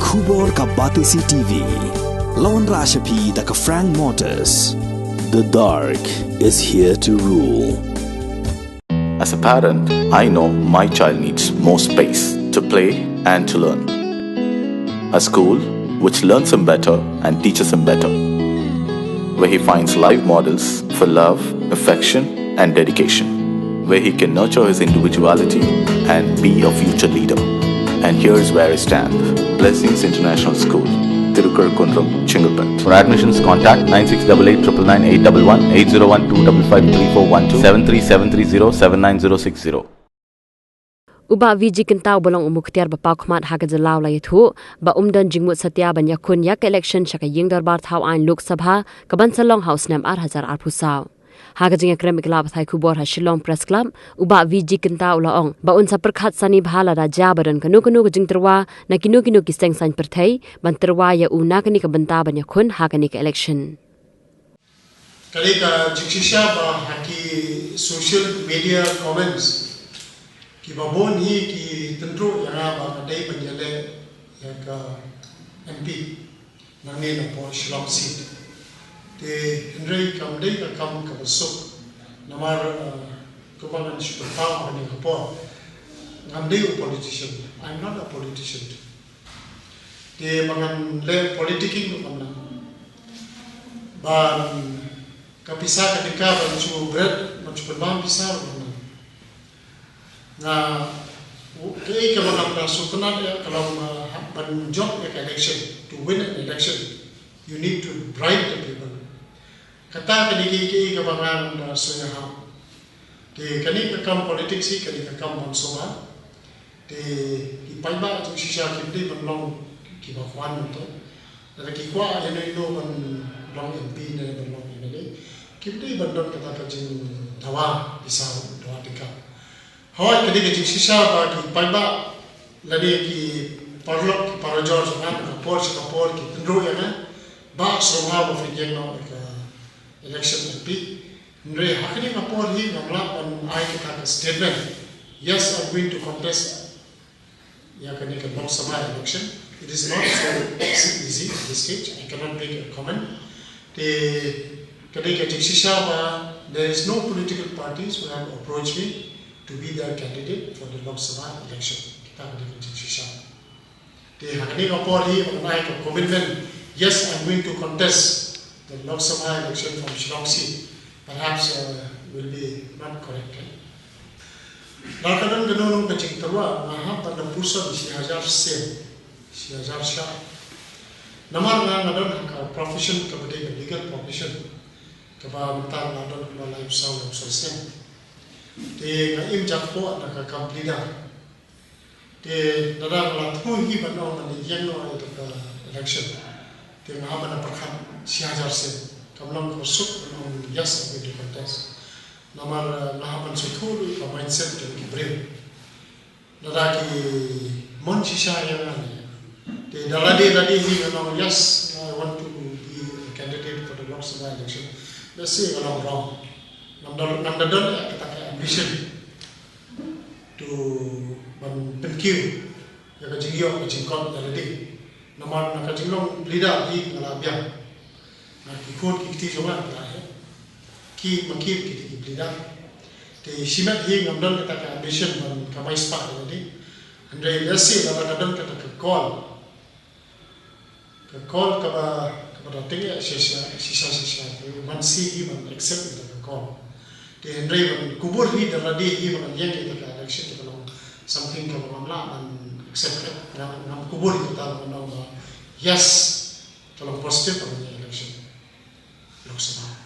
Kubor ka Batisi TV. Lawan Rashapi da ka Frank Motors. The dark is here to rule. As a parent, I know my child needs more space to play and to learn. A school which learns him better and teaches him better, where he finds live models for love, affection and dedication, where he can nurture his individuality and be a future leader. And here's where I stand. Blessings International School, Tirukurakkundram, Chengalpet. For admissions, contact 9688999811 8012553412 73730 Uba viji kentau bolong umuktiar bapau khmat haga jalau la yathu ba umdan Jingthmu satya ban Ïakhun yak election shaka ying darbar thau ain Lok Sabha kaban salong house nam 8000 arpusau haga jing akrem iklab thai khubor ha Shillong Press Club uba viji kentau laong ba unsa perkhat sani bhala da jabaran kanu jing terwa na kinu ki seng san perthai ban terwa ya una kani ka banta ban Ïakhun haga ni ka election kali ka jikshisha ba haki social media comments ki babon hi ki tendru yang ba kadai penjale yang ka MP nangni na po Shillong seat te Henry kam dei ka kam ka besok namar kubangan superpower ni ka po ngam dei politician. I'm not a politician. Te mangan le politiking ko na ban kapisa ka dika ban chu bread ban chu ban bisa na kay kaman ang sultanat ya kalau banjok ya election to win an election you need to bribe the people kata kay kaman ang sunya te kani kam politics kani kam bansoba te ipaiba tu shisha kipli banlong ki bakwan to na kikwa ino ban long MP na banlong MLA kipli bandon kata kajing dawa bisa dawa tika Hoi kadi ke shisha ba ki paiba lani ki parlok ki parajor sana kapor ki tendro ya na ba somha ba fikeng no ka election MP nre hakni kapor hi namla on I ka statement yes I'm going to contest ya kani ka Lok Sabha election. It is not so easy at this stage. I cannot make a comment. The kadi ke shisha ba there is no political parties who have approached me to be their candidate for the Lok Sabha election. Kita kena shisha. The hakni kapor hi onai ka commitment. Yes, I'm going to contest the Lok Sabha election from Shillong seat. Perhaps will be not correct. Lakadan ganun ka Jingthmu mahap pada pusat si hajar sen, si hajar syah. Namar ngadan ka profession ka bade legal profession. Kaba mentar ngadan ka life sound sen. Te ngaim jakpo na ka kamplida te dadang la thu hi banong na yang no to ka election te ngam na prakhan 6000 se kamlang ko suk no yes with the contest namar nahapan suthul ka mindset to ki brave dadaki mon shisha yang te dalade hi no yes I want to be a candidate for the Lok Sabha election. Let's say wrong namdadon kata ambition to penkiu ya ka jingyo ka jingkot dalade namar na ka jinglong leader hi ngalabya na kikot kiti joma ki makip kiti leader te shimat hi ngamdon kata ka ambition ban ka mais pa dalade andre lesi na kadon kata ka call ka ba dating ya shisha man si hi man accept the call te Henry ban kubur hi dalade hi ban yang kita ka election kita long something ka mamla man accept ngam kubur kita ban yes kalau positif pada election Lok Sabha